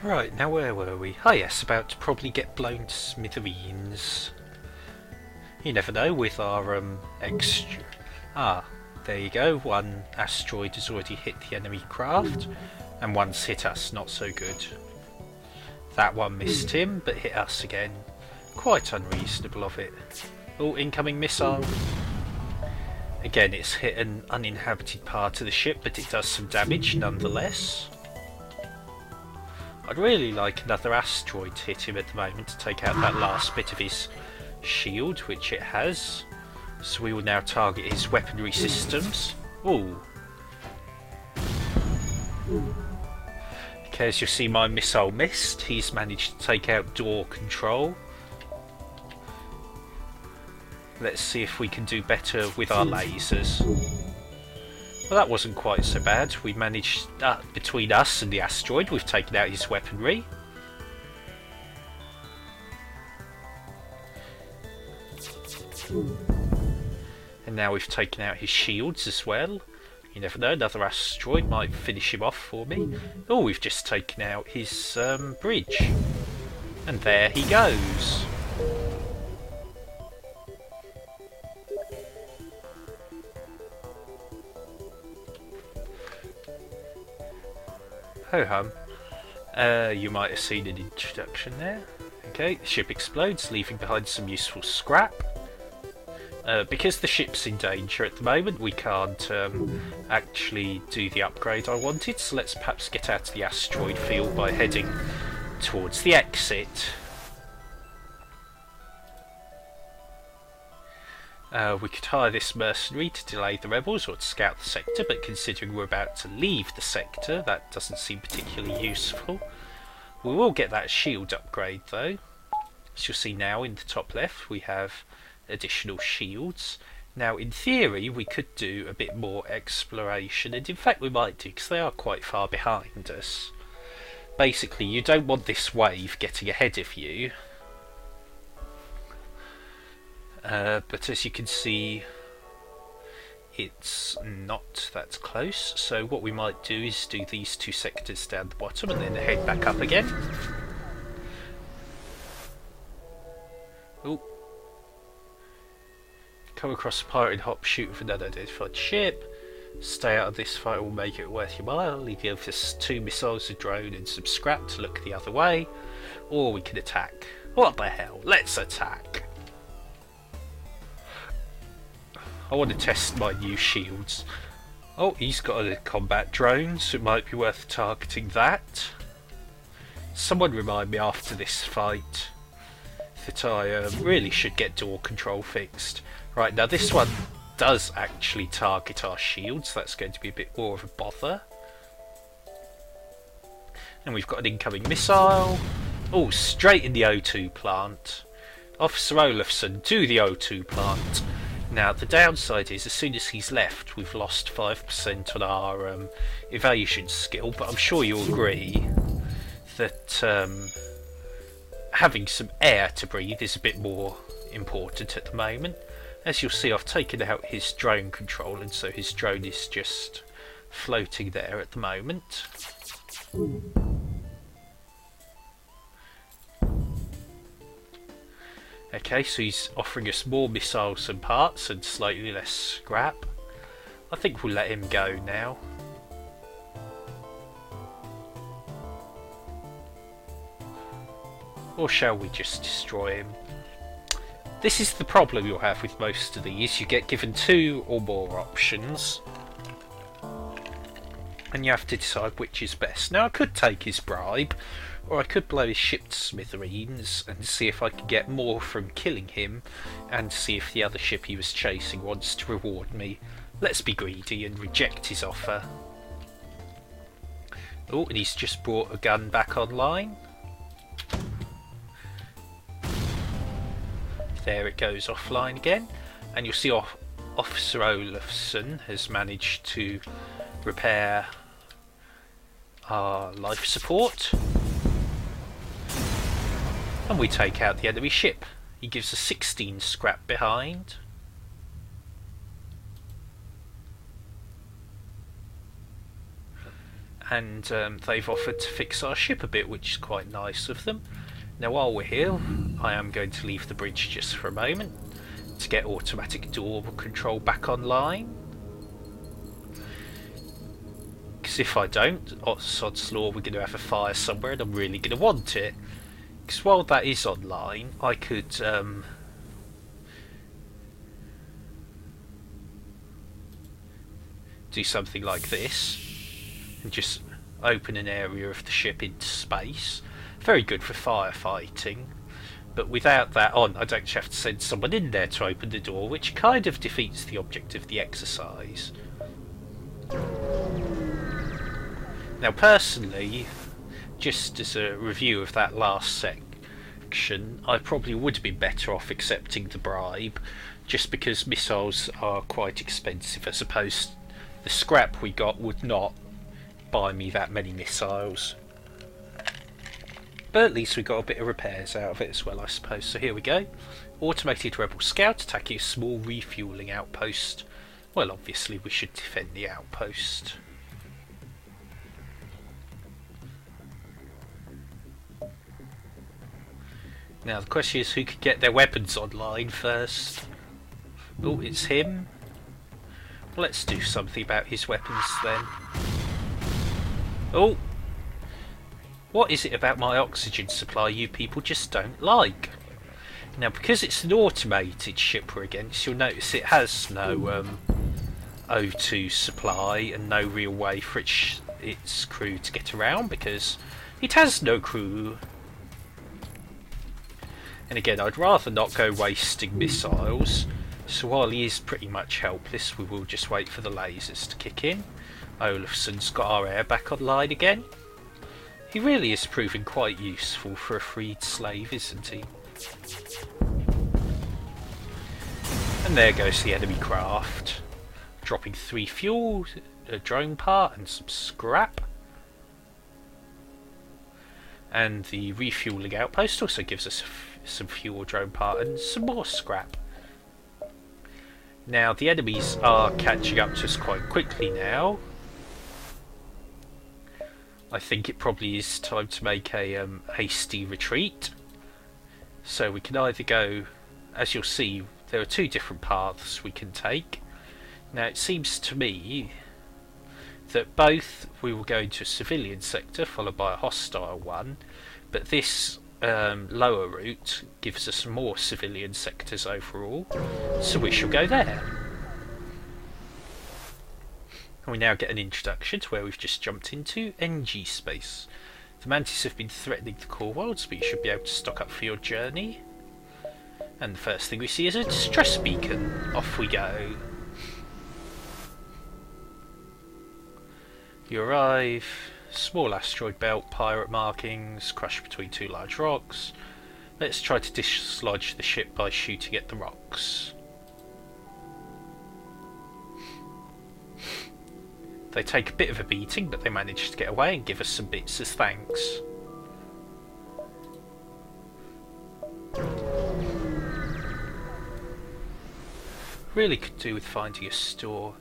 Right, now where were we? Oh yes, about to probably get blown to smithereens. You never know with our extra... Ah, there you go. One asteroid has already hit the enemy craft, and one's hit us, not so good. That one missed him, but hit us again. Quite unreasonable of it. Oh, incoming missile. Again, it's hit an uninhabited part of the ship, but it does some damage nonetheless. I'd really like another asteroid to hit him at the moment to take out that last bit of his shield, which it has. So we will now target his weaponry systems. Ooh. Okay, as you'll see, my missile missed. He's managed to take out door control. Let's see if we can do better with our lasers. Well, that wasn't quite so bad. We managed, between us and the asteroid, we've taken out his weaponry. And now we've taken out his shields as well. You never know, another asteroid might finish him off for me. Oh, we've just taken out his bridge. And there he goes. Ho hum. You might have seen an introduction there. Okay, the ship explodes, leaving behind some useful scrap. Because the ship's in danger at the moment, we can't actually do the upgrade I wanted, so let's perhaps get out of the asteroid field by heading towards the exit. We could hire this mercenary to delay the rebels or to scout the sector, but considering we're about to leave the sector, that doesn't seem particularly useful. We will get that shield upgrade though. As you'll see now in the top left, we have additional shields. Now in theory we could do a bit more exploration, and in fact we might do, because they are quite far behind us. Basically, you don't want this wave getting ahead of you. But as you can see, it's not that close, so what we might do is do these two sectors down the bottom and then head back up again. Ooh. Come across a pirate hop, shoot with an unidentified ship. Stay out of this fight, will make it worth your while. Leave you with 2 missiles, a drone and some scrap to look the other way. Or we can attack. What the hell, let's attack! I want to test my new shields. Oh, he's got a combat drone, so it might be worth targeting that. Someone remind me after this fight that I really should get door control fixed. Right, now this one does actually target our shields, that's going to be a bit more of a bother. And we've got an incoming missile. Oh, straight in the O2 plant. Officer Olafsson, to the O2 plant. Now the downside is, as soon as he's left, we've lost 5% on our evasion skill, but I'm sure you'll agree that having some air to breathe is a bit more important at the moment. As you'll see, I've taken out his drone control, and so his drone is just floating there at the moment. Okay, so he's offering us more missiles and parts and slightly less scrap. I think we'll let him go now. Or shall we just destroy him? This is the problem you'll have with most of these. You get given 2 or more options, and you have to decide which is best. Now I could take his bribe, or I could blow his ship to smithereens and see if I could get more from killing him, and see if the other ship he was chasing wants to reward me. Let's be greedy and reject his offer. Oh, and he's just brought a gun back online. There it goes offline again, and you'll see Officer Olafsson has managed to repair our life support, and we take out the enemy ship. He gives us 16 scrap behind. and they've offered to fix our ship a bit, which is quite nice of them. Now while we're here, I am going to leave the bridge just for a moment to get automatic door control back online. Because if I don't, sod's law, we're going to have a fire somewhere and I'm really going to want it. Because while that is online, I could do something like this and just open an area of the ship into space. Very good for firefighting, but without that on, I'd actually have to send someone in there to open the door, which kind of defeats the object of the exercise. Now personally, just as a review of that last section, I probably would be better off accepting the bribe, just because missiles are quite expensive. I suppose the scrap we got would not buy me that many missiles. But at least we got a bit of repairs out of it as well, I suppose. So here we go. Automated rebel scout attacking a small refuelling outpost. Well, obviously we should defend the outpost. Now the question is who could get their weapons online first. Oh, it's him. Well, let's do something about his weapons then. Oh! What is it about my oxygen supply you people just don't like? Now, because it's an automated ship we're against, you'll notice it has no O2 supply and no real way for its crew to get around, because it has no crew. And again, I'd rather not go wasting missiles, so while he is pretty much helpless, we will just wait for the lasers to kick in. Olafson's got our air back online again. He really is proving quite useful for a freed slave, isn't he? And there goes the enemy craft, dropping 3 fuel, a drone part and some scrap. And the refueling outpost also gives us some fuel, drone part and some more scrap. Now the enemies are catching up to us quite quickly now. I think it probably is time to make a hasty retreat. So we can either go, as you'll see, there are 2 different paths we can take. Now it seems to me that both we will go into a civilian sector followed by a hostile one, but this lower route gives us more civilian sectors overall, so we shall go there. And we now get an introduction to where we've just jumped into, NG space. The Mantis have been threatening the core worlds, but you should be able to stock up for your journey. And the first thing we see is a distress beacon. Off we go. You arrive. Small asteroid belt, pirate markings, crushed between 2 large rocks. Let's try to dislodge the ship by shooting at the rocks. They take a bit of a beating, but they manage to get away and give us some bits as thanks. Really could do with finding a store.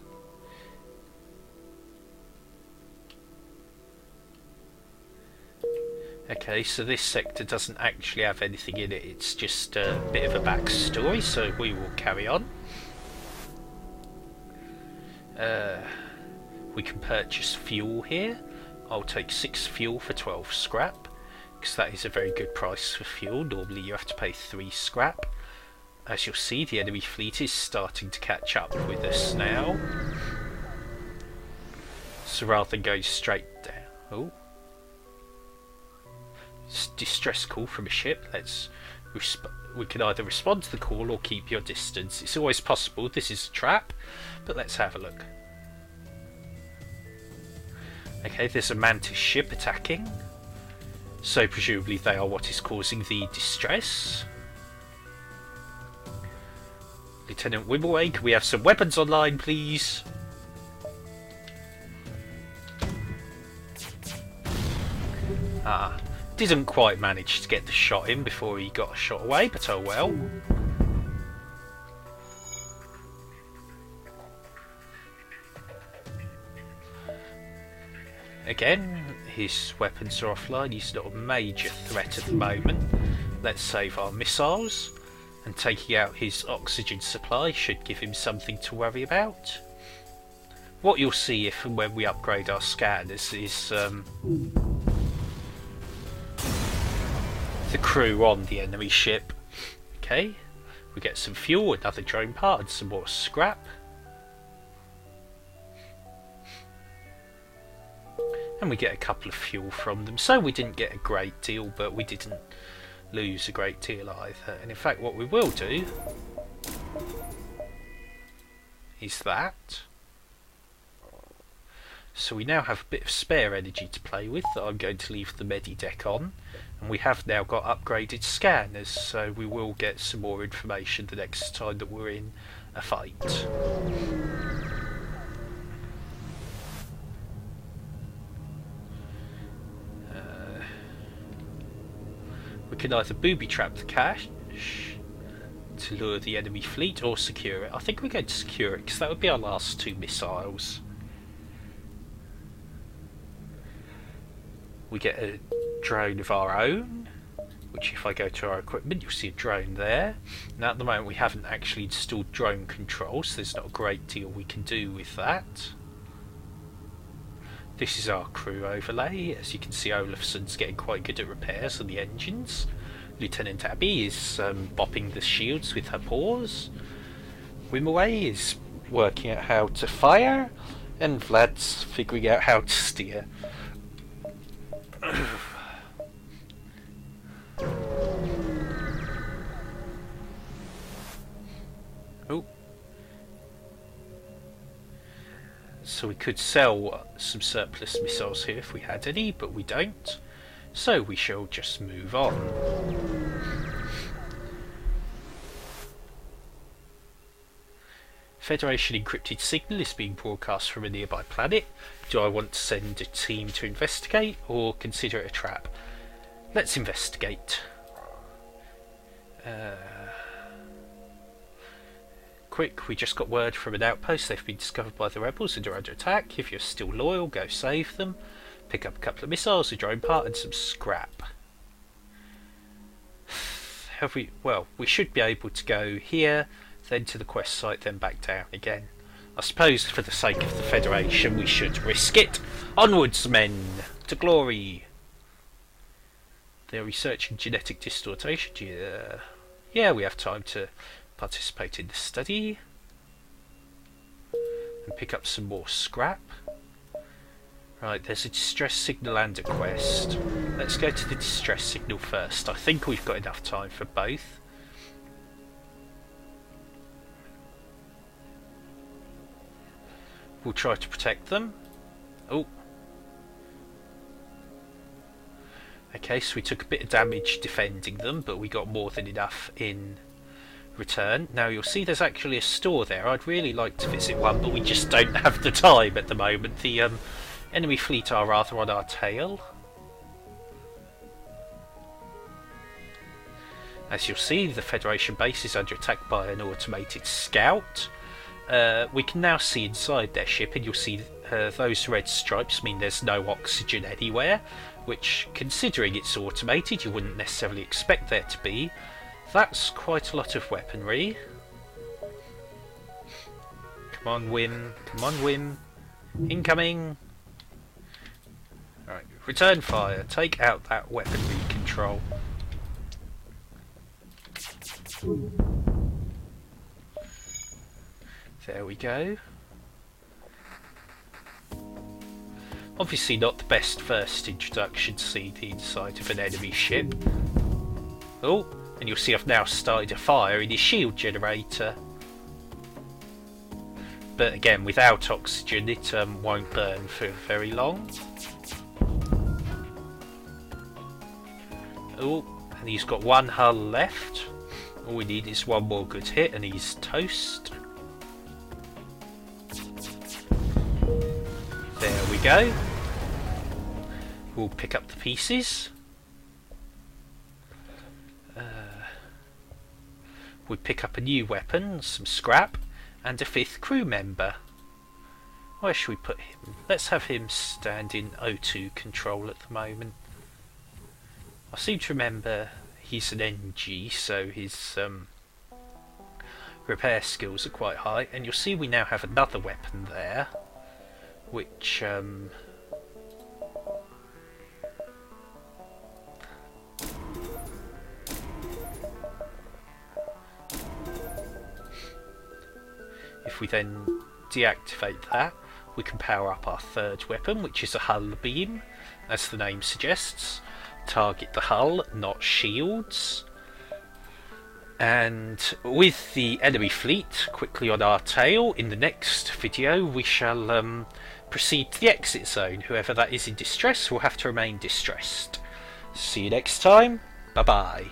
Okay, so this sector doesn't actually have anything in it, it's just a bit of a backstory, so we will carry on. We can purchase fuel here. I'll take 6 fuel for 12 scrap, because that is a very good price for fuel. Normally you have to pay 3 scrap. As you'll see, the enemy fleet is starting to catch up with us now. So rather than going straight down... Oh. Distress call from a ship. We can either respond to the call or keep your distance. It's always possible this is a trap, but let's have a look. Okay, there's a Mantis ship attacking, so presumably they are what is causing the distress. Lieutenant Wimbleway, can we have some weapons online, please? Ah, didn't quite manage to get the shot in before he got shot away, but oh well. Again, his weapons are offline, he's not a major threat at the moment. Let's save our missiles, and taking out his oxygen supply should give him something to worry about. What you'll see if and when we upgrade our scanners is the crew on the enemy ship. Okay, we get some fuel, another drone part, and some more scrap. And we get a couple of fuel from them, so we didn't get a great deal, but we didn't lose a great deal either. And in fact, what we will do is that. So we now have a bit of spare energy to play with that I'm going to leave the Medi-Deck on, and we have now got upgraded scanners, so we will get some more information the next time that we're in a fight. We can either booby-trap the cache to lure the enemy fleet or secure it. I think we're going to secure it because that would be our last 2 missiles. We get a drone of our own, which if I go to our equipment you'll see a drone there. Now at the moment we haven't actually installed drone control, so there's not a great deal we can do with that. This is our crew overlay. As you can see, Olafson's getting quite good at repairs on the engines. Lieutenant Abby is bopping the shields with her paws. Wimaway is working out how to fire, and Vlad's figuring out how to steer. Oh. So we could sell some surplus missiles here if we had any, but we don't. So we shall just move on. Federation encrypted signal is being broadcast from a nearby planet. Do I want to send a team to investigate or consider it a trap? Let's investigate. Quick, we just got word from an outpost. They've been discovered by the rebels and are under attack. If you're still loyal, go save them. Pick up a couple of missiles, a drone part and some scrap. Have we? Well, we should be able to go here, then to the quest site, then back down again. I suppose for the sake of the Federation we should risk it. Onwards, men, to glory. They're researching genetic distortion. Yeah, we have time to participate in the study and pick up some more scrap. Right, there's a distress signal and a quest. Let's go to the distress signal first. I think we've got enough time for both. We'll try to protect them. Oh. Okay, so we took a bit of damage defending them, but we got more than enough in return. Now you'll see there's actually a store there. I'd really like to visit one, but we just don't have the time at the moment. The enemy fleet are rather on our tail. As you'll see, the Federation base is under attack by an automated scout. We can now see inside their ship, and you'll see those red stripes mean there's no oxygen anywhere, which, considering it's automated, you wouldn't necessarily expect there to be. That's quite a lot of weaponry. Come on, Wim. Come on, Wim. Incoming. Alright, return fire. Take out that weaponry control. There we go. Obviously not the best first introduction to see the inside of an enemy ship. Oh, and you'll see I've now started a fire in his shield generator. But again, without oxygen it won't burn for very long. Oh, and he's got one hull left. All we need is one more good hit and he's toast. There we go. We'll pick up the pieces. We pick up a new weapon, some scrap, and a 5th crew member. Where should we put him? Let's have him stand in O2 control at the moment. I seem to remember he's an NG, so his repair skills are quite high. And you'll see we now have another weapon there, which if we then deactivate that, we can power up our third weapon, which is a hull beam, as the name suggests. Target the hull, not shields. And with the enemy fleet quickly on our tail, in the next video we shall proceed to the exit zone. Whoever that is in distress will have to remain distressed. See you next time. Bye bye.